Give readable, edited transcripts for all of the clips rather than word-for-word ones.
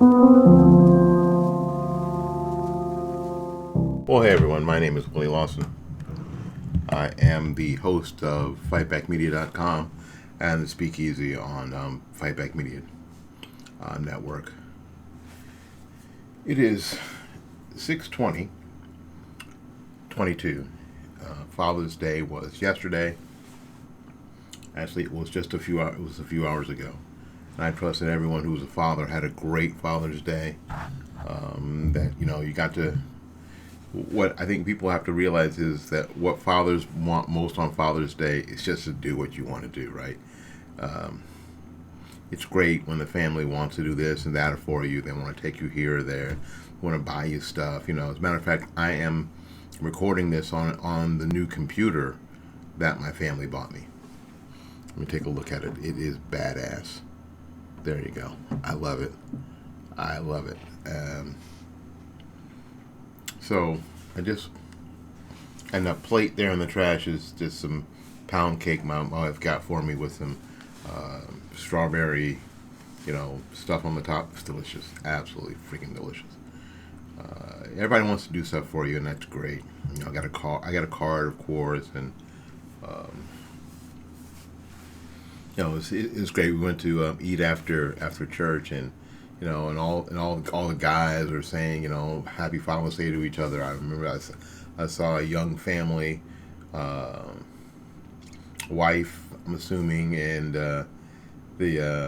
Well, hey everyone, my name is Willie Lawson. I am the host of FightbackMedia.com and the Speakeasy on Fightback Media Network. It is 6/20/22. Father's Day was yesterday. Actually, it was just a few. It was a few hours ago. And I trust that everyone who was a father had a great Father's Day. That you got to. What I think people have to realize is that what fathers want most on Father's Day is just to do what you want to do, right? Um, it's great when the family wants to do this and that for you. They want to take you here or there, want to buy you stuff. As a matter of fact, I am recording this on the new computer that my family bought me. Let me take a look at it. It is badass. There you go. I love it. I love it. So I just, and the plate there in the trash is just some pound cake my wife got for me with some strawberry, stuff on the top. It's delicious. Absolutely freaking delicious. Everybody wants to do stuff for you, and that's great. I got a card. I got a card, of course, and um, it was great. We went to eat after church, and and all the guys were saying, Happy Father's Day to each other. I remember I saw a young family, wife, I'm assuming, and the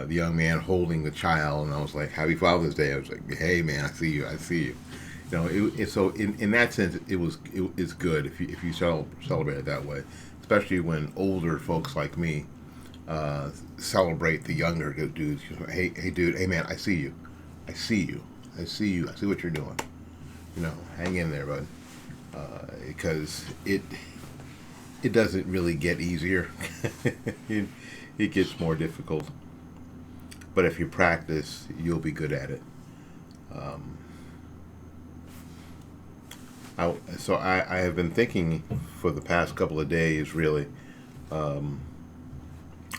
young man holding the child, and I was like, Happy Father's Day. I was like, Hey man, I see you. So in that sense, it's good if you celebrate it that way, especially when older folks like me celebrate the younger dudes. Hey, dude. Hey, man. I see you. I see you. I see you. I see what you're doing. Hang in there, bud. Because it doesn't really get easier. it, it gets more difficult. But if you practice, you'll be good at it. Um, so I have been thinking for the past couple of days, really. Um,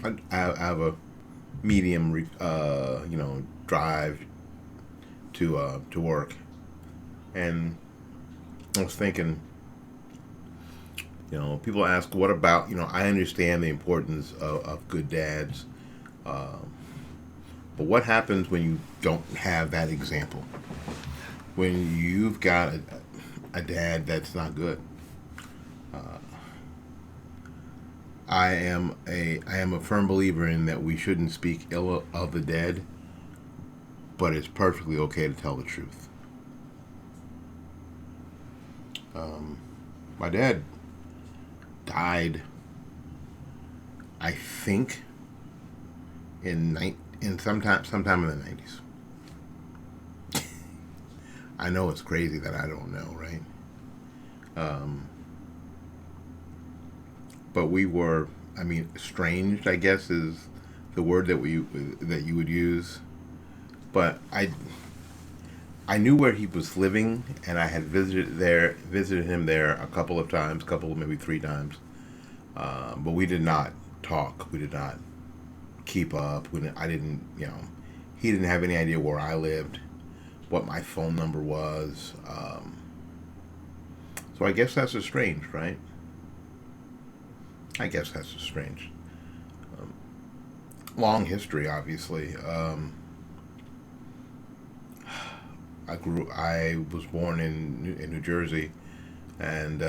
I have a medium, drive to work, and I was thinking, people ask, what about, I understand the importance of good dads, um, but what happens when you don't have that example? When you've got a dad that's not good? Uh, I am a firm believer in that we shouldn't speak ill of the dead, but it's perfectly okay to tell the truth. Um, my dad died, I think, in sometime in the 90s. I know it's crazy that I don't know, right? Um, but we were, I mean, estranged, I guess, is the word that you would use. But I knew where he was living, and I had visited him there a couple of times, maybe three times. But we did not talk. We did not keep up. I didn't, he didn't have any idea where I lived, what my phone number was. So I guess that's estranged, right? I guess that's estranged. Um, Long history, obviously. I was born in New Jersey, and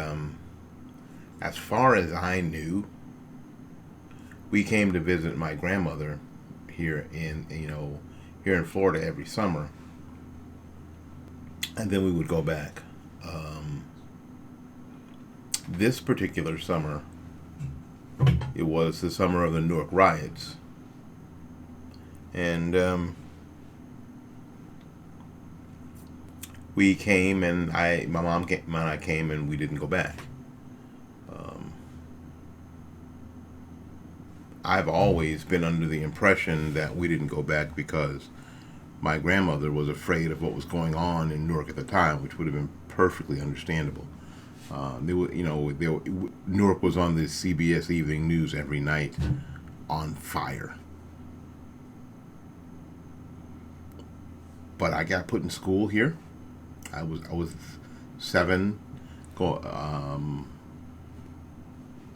as far as I knew, we came to visit my grandmother here in Florida every summer, and then we would go back. Um, this particular summer, it was the summer of the Newark riots, and we came, and my mom and I came, and we didn't go back. Um, I've always been under the impression that we didn't go back because my grandmother was afraid of what was going on in Newark at the time, which would have been perfectly understandable. Newark was on the CBS Evening News every night, on fire. but I got put in school here. I was 7,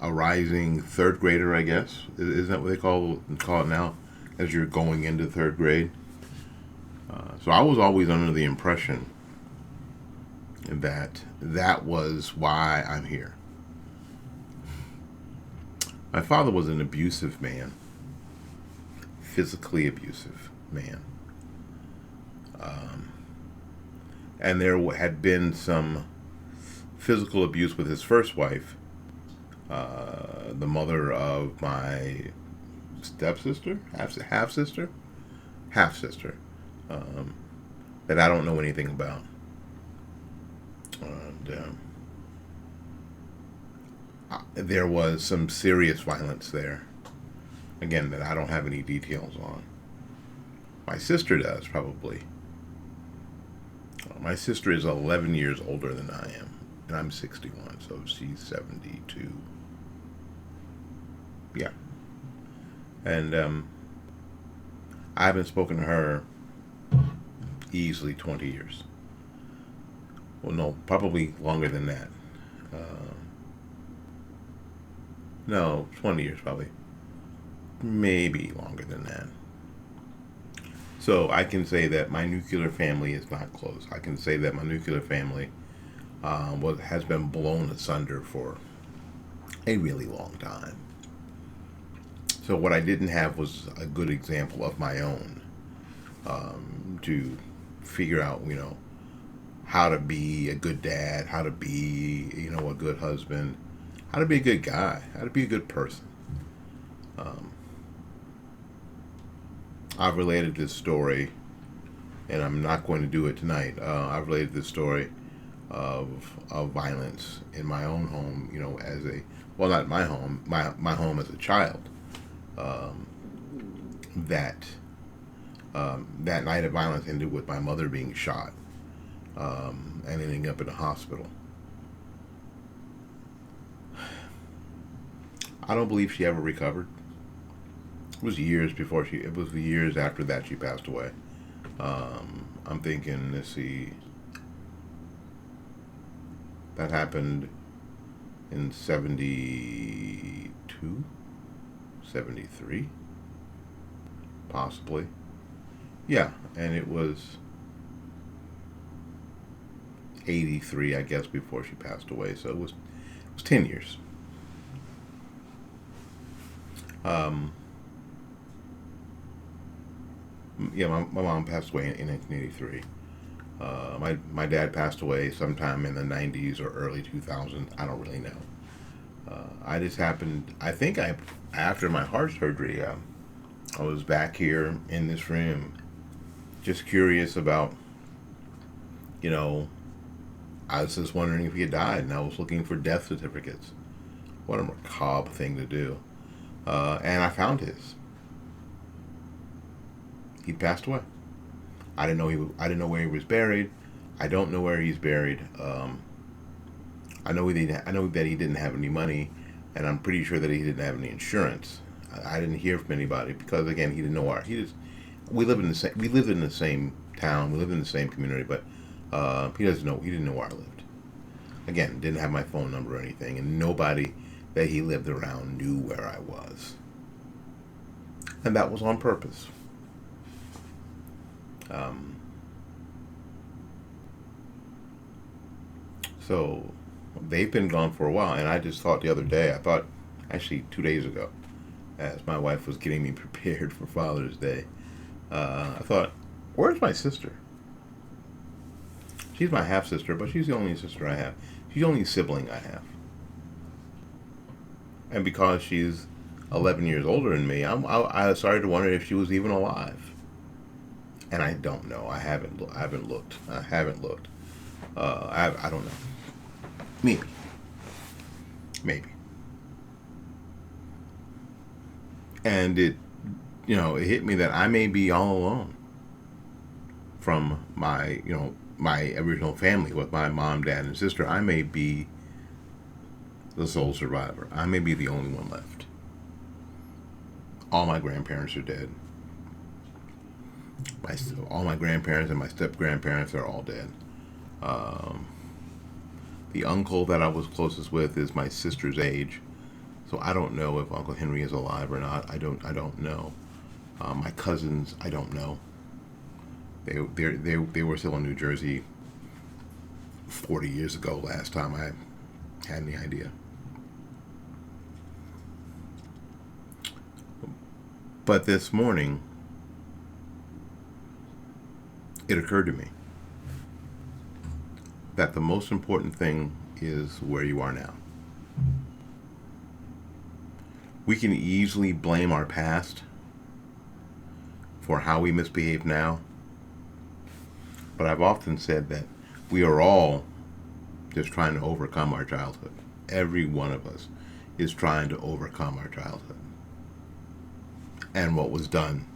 a rising third grader, I guess. Isn't that what they call it now? As you're going into third grade. So I was always under the impression that was why I'm here. My father was an abusive man, physically abusive man. And there had been some physical abuse with his first wife, the mother of my stepsister, half sister, that I don't know anything about. And there was some serious violence there. Again, that I don't have any details on. My sister does, probably. My sister is 11 years older than I am, and I'm 61, so she's 72. Yeah. And I haven't spoken to her easily 20 years. Well, no, probably longer than that. No, 20 years probably. Maybe longer than that. So I can say that my nuclear family is not close. I can say that my nuclear family has been blown asunder for a really long time. So what I didn't have was a good example of my own to figure out, how to be a good dad, how to be, a good husband, how to be a good guy, how to be a good person. I've related this story, and I'm not going to do it tonight. I've related this story of violence in my own home, not my home, my home as a child. That night of violence ended with my mother being shot and ending up in a hospital. I don't believe she ever recovered. It was years after that she passed away. I'm thinking, let's see, that happened in 72, 73, possibly. Yeah, and it was 83, I guess, before she passed away. So it was 10 years. Yeah, my mom passed away in 1983. My dad passed away sometime in the 90s or early 2000s. I don't really know. After my heart surgery, I was back here in this room, just curious about, I was just wondering if he had died, and I was looking for death certificates. What a macabre thing to do. And I found his. He passed away. I didn't know where he was buried. I don't know where he's buried. I know that he didn't have any money, and I'm pretty sure that he didn't have any insurance. I didn't hear from anybody because, again, he didn't know where. We lived in the same town. We lived in the same community, but he didn't know where I lived. Again, didn't have my phone number or anything, and nobody that he lived around knew where I was. And that was on purpose. So they've been gone for a while, and I just thought the other day, actually 2 days ago, as my wife was getting me prepared for Father's Day, I thought, where's my sister? She's my half-sister, but she's the only sister I have. She's the only sibling I have. And because she's 11 years older than me, I started to wonder if she was even alive. And I don't know. I haven't looked. I haven't looked. I don't know. Maybe. And it hit me that I may be all alone from my original family with my mom, dad, and sister. I may be the sole survivor. I may be the only one left. All my grandparents are dead. My all my grandparents and my step grandparents are all dead. The uncle that I was closest with is my sister's age, so I don't know if Uncle Henry is alive or not. I don't know. My cousins, I don't know. They were still in New Jersey 40 years ago. Last time I had any idea. But this morning, it occurred to me that the most important thing is where you are now. We can easily blame our past for how we misbehave now, but I've often said that we are all just trying to overcome our childhood. Every one of us is trying to overcome our childhood and what was done.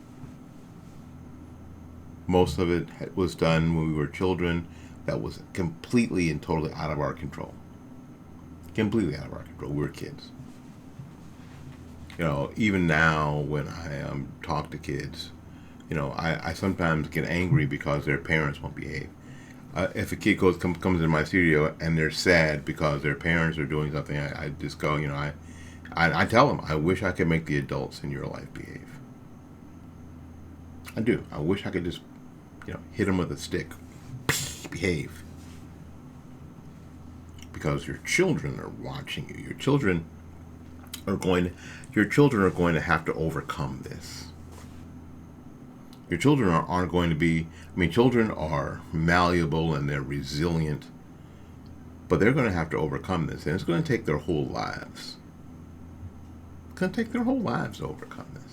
Most of it was done when we were children that was completely and totally out of our control. Completely out of our control. We were kids. Even now when I talk to kids, I sometimes get angry because their parents won't behave. If a kid comes into my studio and they're sad because their parents are doing something, I just go, I tell them, I wish I could make the adults in your life behave. I do. I wish I could just, hit them with a stick. Behave. Because your children are watching you. Your children are going to have to overcome this. Your children aren't going to be, children are malleable and they're resilient, but they're going to have to overcome this, and it's going to take their whole lives. It's going to take their whole lives to overcome this.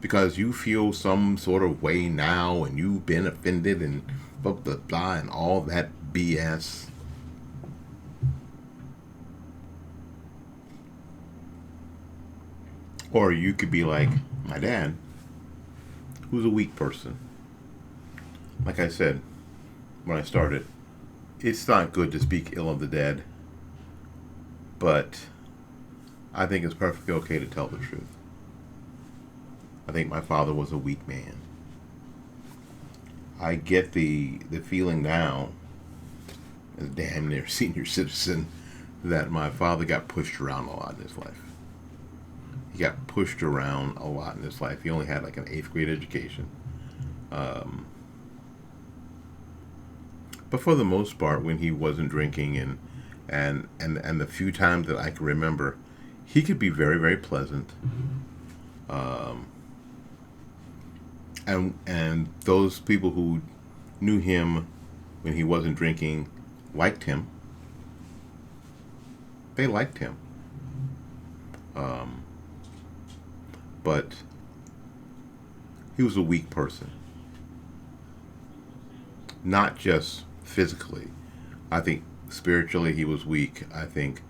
Because you feel some sort of way now, and you've been offended, and blah, blah, blah, and all that BS. Or you could be like my dad, who's a weak person. Like I said when I started, it's not good to speak ill of the dead, but I think it's perfectly okay to tell the truth. I think my father was a weak man. I get the feeling now, as a damn near senior citizen, that my father got pushed around a lot in his life. He got pushed around a lot in his life. He only had like an 8th grade education. But for the most part, when he wasn't drinking and the few times that I can remember, he could be very, very pleasant. And those people who knew him when he wasn't drinking liked him. They liked him. But he was a weak person. Not just physically. I think spiritually he was weak. I think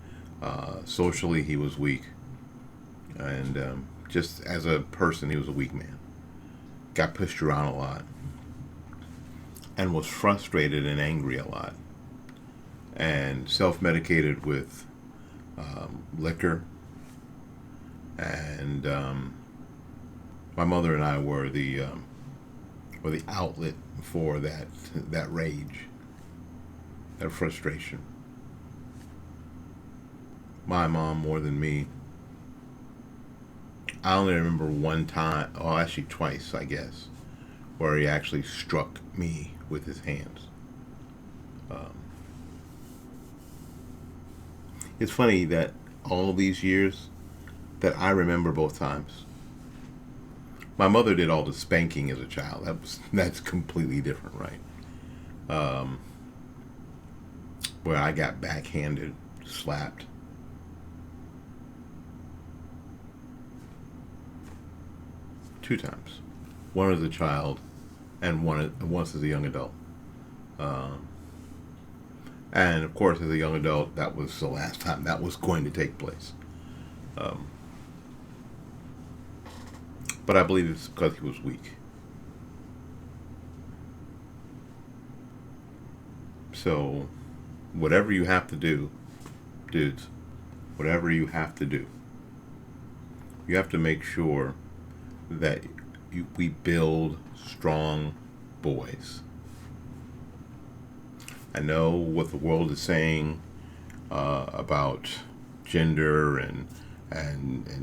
socially he was weak. And just as a person, he was a weak man. Got pushed around a lot. And was frustrated and angry a lot. And self-medicated with liquor. And my mother and I were the outlet for that rage, that frustration. My mom more than me. I only remember one time, oh, actually twice, I guess, where he actually struck me with his hands. It's funny that all these years that I remember both times. My mother did all the spanking as a child. That's completely different, right? Where I got backhanded, slapped. Two times. One as a child, and once as a young adult. And of course, as a young adult, that was the last time that was going to take place. But I believe it's because he was weak. So, whatever you have to do, dudes, whatever you have to do, you have to make sure that we build strong boys. I know what the world is saying about gender and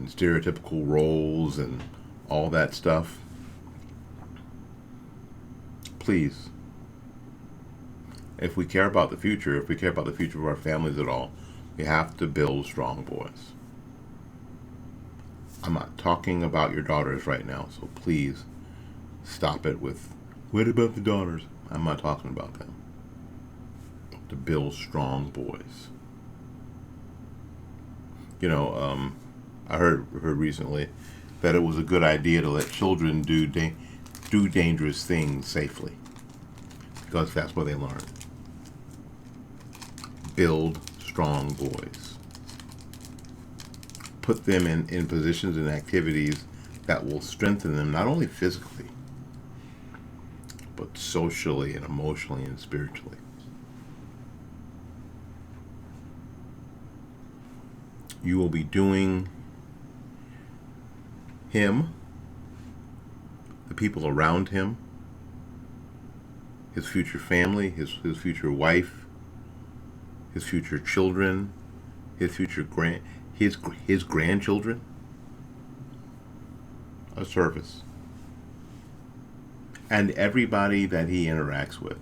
stereotypical roles and all that stuff. Please, if we care about the future, if we care about the future of our families at all, we have to build strong boys. I'm not talking about your daughters right now, so please stop it with, what about the daughters? I'm not talking about them. To build strong boys. I heard recently that it was a good idea to let children do dangerous things safely, because that's where they learn. Build strong boys. Put them in positions and activities that will strengthen them, not only physically, but socially and emotionally and spiritually. You will be doing him, the people around him, his future family, his future wife, his future children, his future his grandchildren, a service. And everybody that he interacts with.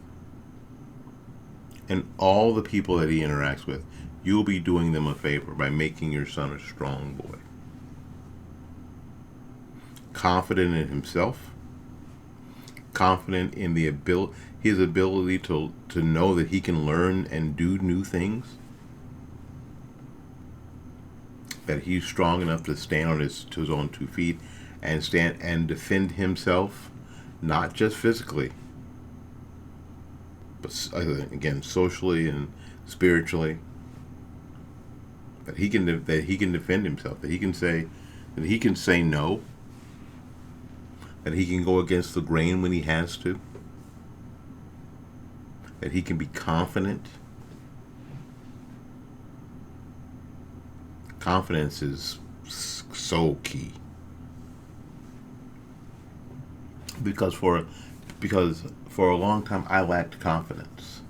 And all the people that he interacts with, you'll be doing them a favor by making your son a strong boy. Confident in himself, confident in his ability to know that he can learn and do new things, that he's strong enough to stand on his own 2 feet and stand and defend himself, not just physically, but again socially and spiritually. That he can defend himself. That he can say no. That he can go against the grain when he has to. That he can be confident. Confidence is so key. Because for a long time I lacked confidence.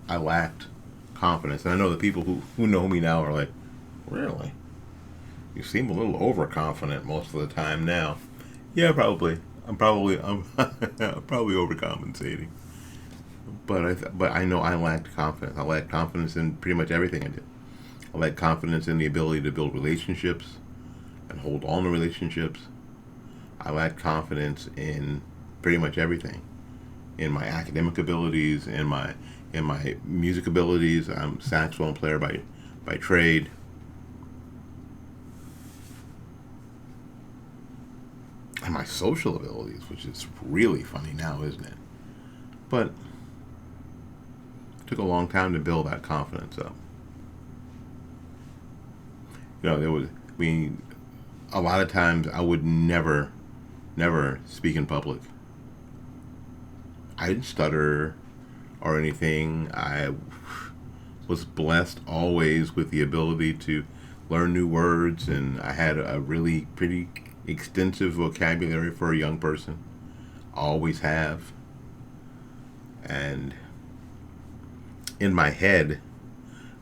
And I know the people who know me now are like, really? You seem a little overconfident most of the time now. Yeah, probably. I'm probably overcompensating. But I know I lacked confidence. I lacked confidence in pretty much everything I did. I lacked confidence in the ability to build relationships and hold on to relationships. I lacked confidence in pretty much everything. In my academic abilities, in my music abilities. I'm a saxophone player by trade. And my social abilities, which is really funny now, isn't it? But it took a long time to build that confidence up. A lot of times I would never speak in public. I didn't stutter or anything. I was blessed always with the ability to learn new words, and I had a really pretty extensive vocabulary for a young person. Always have. And in my head,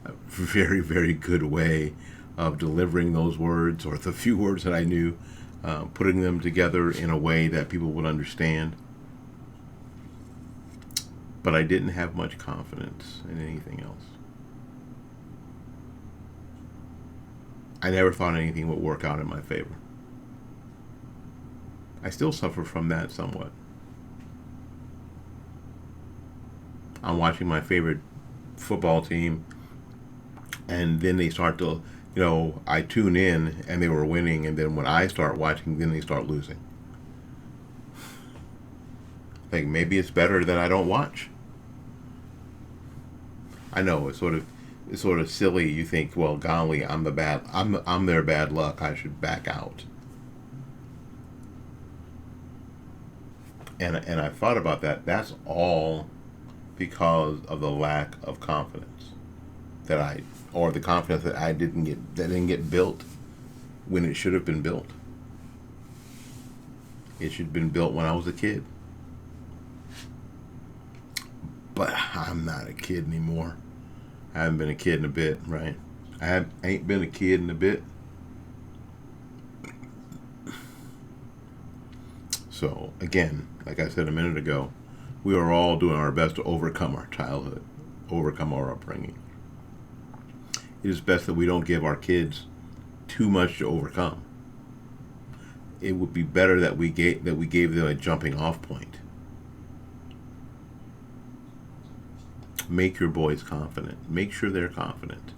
a very, very good way of delivering those words, or the few words that I knew, putting them together in a way that people would understand. But I didn't have much confidence in anything else. I never thought anything would work out in my favor. I still suffer from that somewhat. I'm watching my favorite football team, and then they start to, I tune in and they were winning, and then when I start watching, then they start losing. Like, maybe it's better that I don't watch. I know it's sort of silly. You think, well, golly, I'm their bad luck. I should back out. And I thought about that. That's all because of the lack of confidence or the confidence that didn't get built when it should have been built. It should have been built when I was a kid. But I'm not a kid anymore. I haven't been a kid in a bit, right? Ain't been a kid in a bit. So, again, like I said a minute ago, we are all doing our best to overcome our childhood, overcome our upbringing. It is best that we don't give our kids too much to overcome. It would be better that we gave them a jumping off point. Make your boys confident. Make sure they're confident.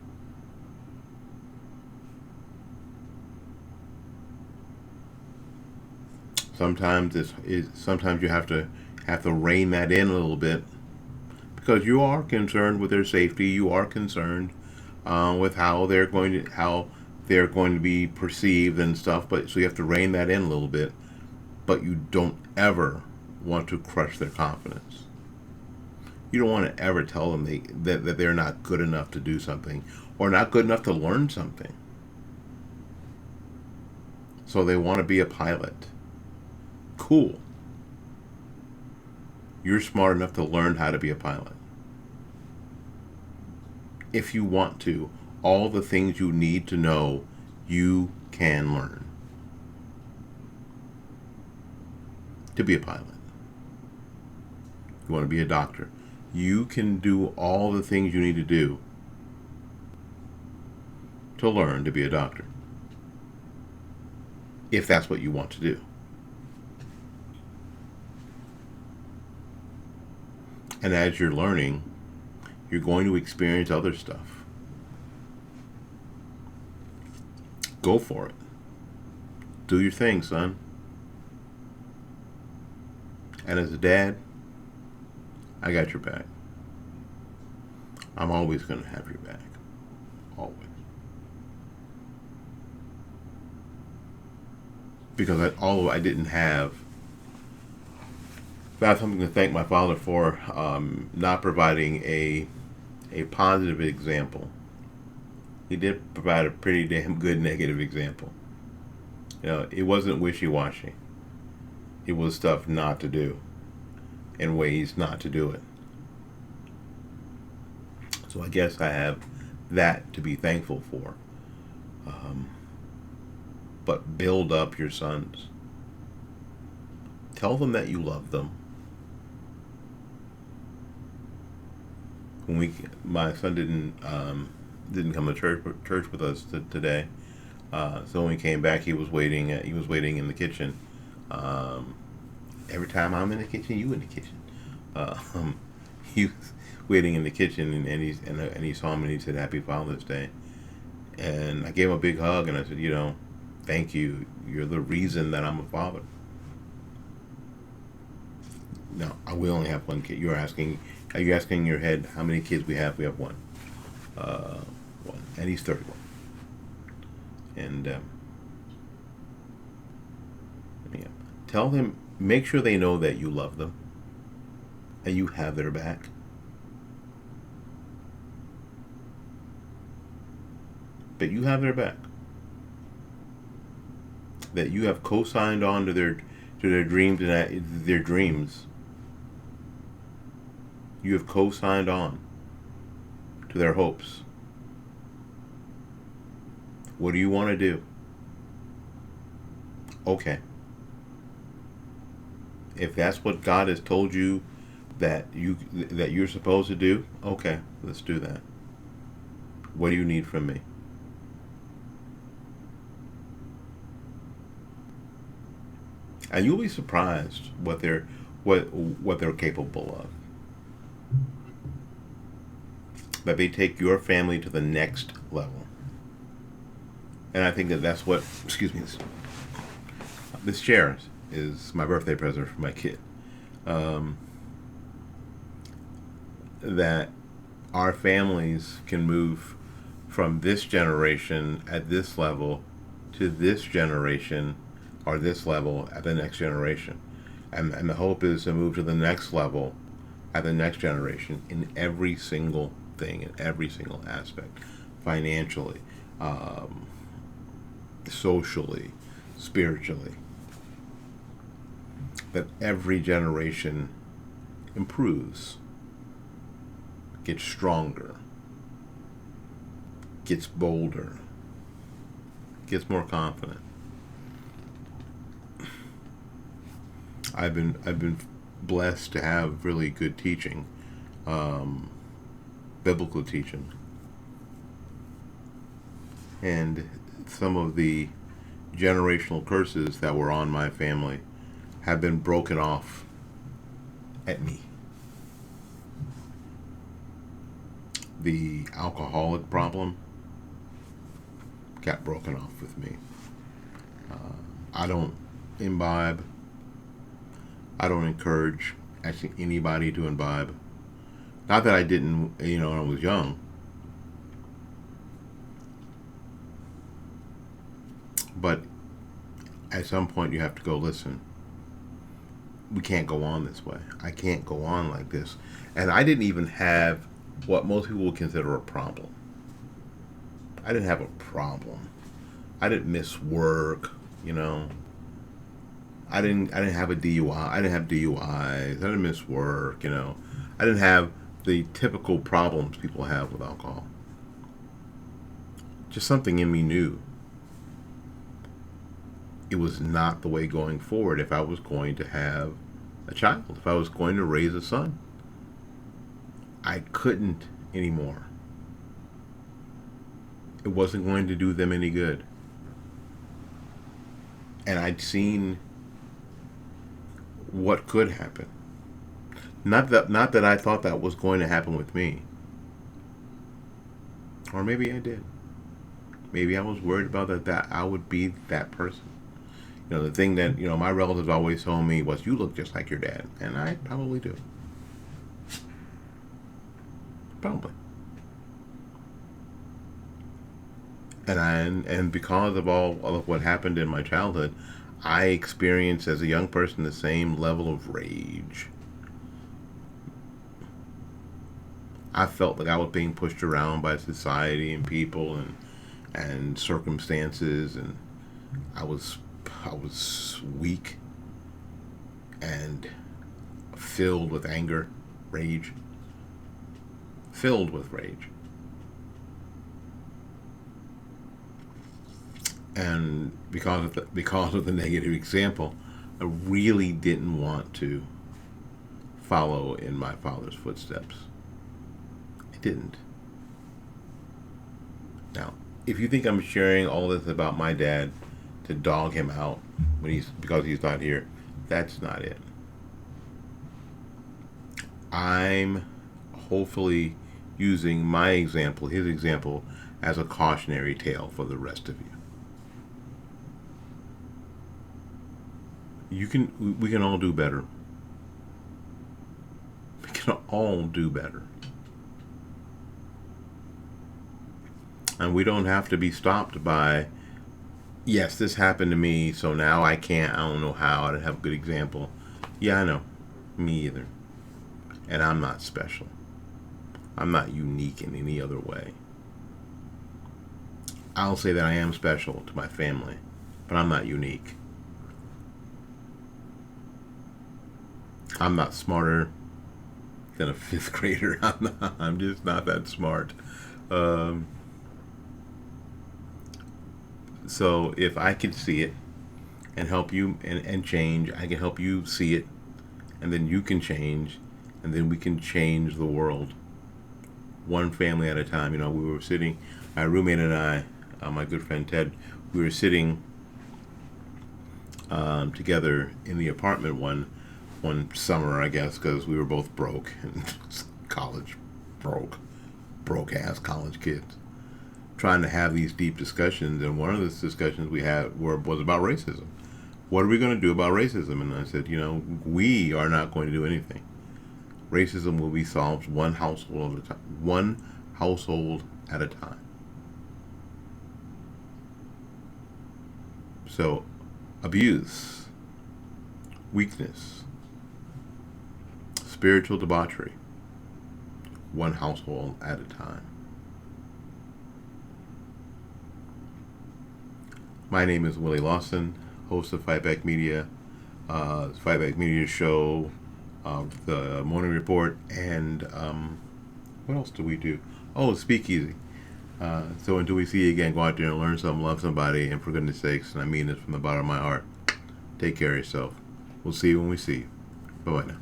Sometimes sometimes you have to rein that in a little bit, because you are concerned with their safety. You are concerned with how they're going to be perceived and stuff. But so you have to rein that in a little bit. But you don't ever want to crush their confidence. You don't want to ever tell them that they're not good enough to do something, or not good enough to learn something. So they want to be a pilot. Cool. You're smart enough to learn how to be a pilot. If you want to, all the things you need to know, you can learn to be a pilot. You want to be a doctor. You can do all the things you need to do to learn to be a doctor, if that's what you want to do. And as you're learning, you're going to experience other stuff. Go for it. Do your thing, son. And as a dad, I got your back. I'm always going to have your back. Always. Because although I didn't have that's something to thank my father for, not providing a positive example. He did provide a pretty damn good negative example. It wasn't wishy-washy. It was stuff not to do, and ways not to do it. So I guess I have that to be thankful for. But build up your sons. Tell them that you love them. My son didn't come to church with us today. So when he came back, he was waiting in the kitchen. Every time I'm in the kitchen, you in the kitchen. He was waiting in the kitchen, and he saw me, and he said, "Happy Father's Day." And I gave him a big hug, and I said, thank you. You're the reason that I'm a father. No, we only have one kid. Are you asking in your head how many kids we have? We have one. One. And he's 31. And yeah. Tell them, make sure they know that you love them and you have their back. That you have their back. That you have co-signed on to their dreams and their dreams. You have co-signed on to their hopes. What do you want to do? Okay. If that's what God has told you that you're supposed to do, okay, let's do that. What do you need from me? And you'll be surprised what they're capable of. That they take your family to the next level. And I think that's what, this chair is my birthday present for my kid. That our families can move from this generation at this level to this generation or this level at the next generation. And the hope is to move to the next level at the next generation in every single thing, in every single aspect. Financially, socially, spiritually. that every generation improves, gets stronger, gets bolder, gets more confident. I've been blessed to have really good teaching, biblical teaching, and some of the generational curses that were on my family have been broken off at me. The alcoholic problem got broken off with me. I don't imbibe. I don't encourage actually anybody to imbibe. Not that I didn't, when I was young. But at some point you have to go, listen, we can't go on this way. I can't go on like this. And I didn't even have what most people would consider a problem. I didn't have a problem. I didn't miss work, I didn't have a DUI. I didn't have DUIs. I didn't miss work, I didn't have the typical problems people have with alcohol. Just something in me knew it was not the way going forward if I was going to have a child, if I was going to raise a son. I couldn't anymore. It wasn't going to do them any good. And I'd seen what could happen. Not that I thought that was going to happen with me. Or maybe I did. Maybe I was worried about that I would be that person. The thing that, my relatives always told me was, you look just like your dad. And I probably do. Probably. And because of all of what happened in my childhood, I experienced as a young person the same level of rage. I felt like I was being pushed around by society and people and circumstances, and I was weak and filled with anger, rage, filled with rage. And because of the negative example, I really didn't want to follow in my father's footsteps. I didn't. Now, if you think I'm sharing all this about my dad to dog him out because he's not here, that's not it. I'm hopefully using my example, his example, as a cautionary tale for the rest of you. We can all do better. We can all do better. And we don't have to be stopped by, yes, this happened to me, so now I don't know how, I don't have a good example. Yeah, I know. Me either. And I'm not special. I'm not unique in any other way. I'll say that I am special to my family, but I'm not unique. I'm not smarter than a fifth grader. I'm just not that smart. So if I can see it and help you and change, I can help you see it, and then you can change, and then we can change the world one family at a time. We were sitting, my roommate and I, my good friend Ted, we were sitting together in the apartment one summer, I guess, because we were both broke and college broke ass college kids, trying to have these deep discussions. And one of the discussions we had was about racism. What are we going to do about racism? And I said, we are not going to do anything. Racism will be solved one household at a time. So, abuse, weakness, spiritual debauchery, one household at a time. My name is Willie Lawson, host of Fight Back Media. Fight Back Media Show, the Morning Report, and what else do we do? Oh, Speakeasy. So until we see you again, go out there and learn something, love somebody, and for goodness sakes, and I mean this from the bottom of my heart, take care of yourself. We'll see you when we see you. Bye-bye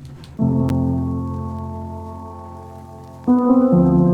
now.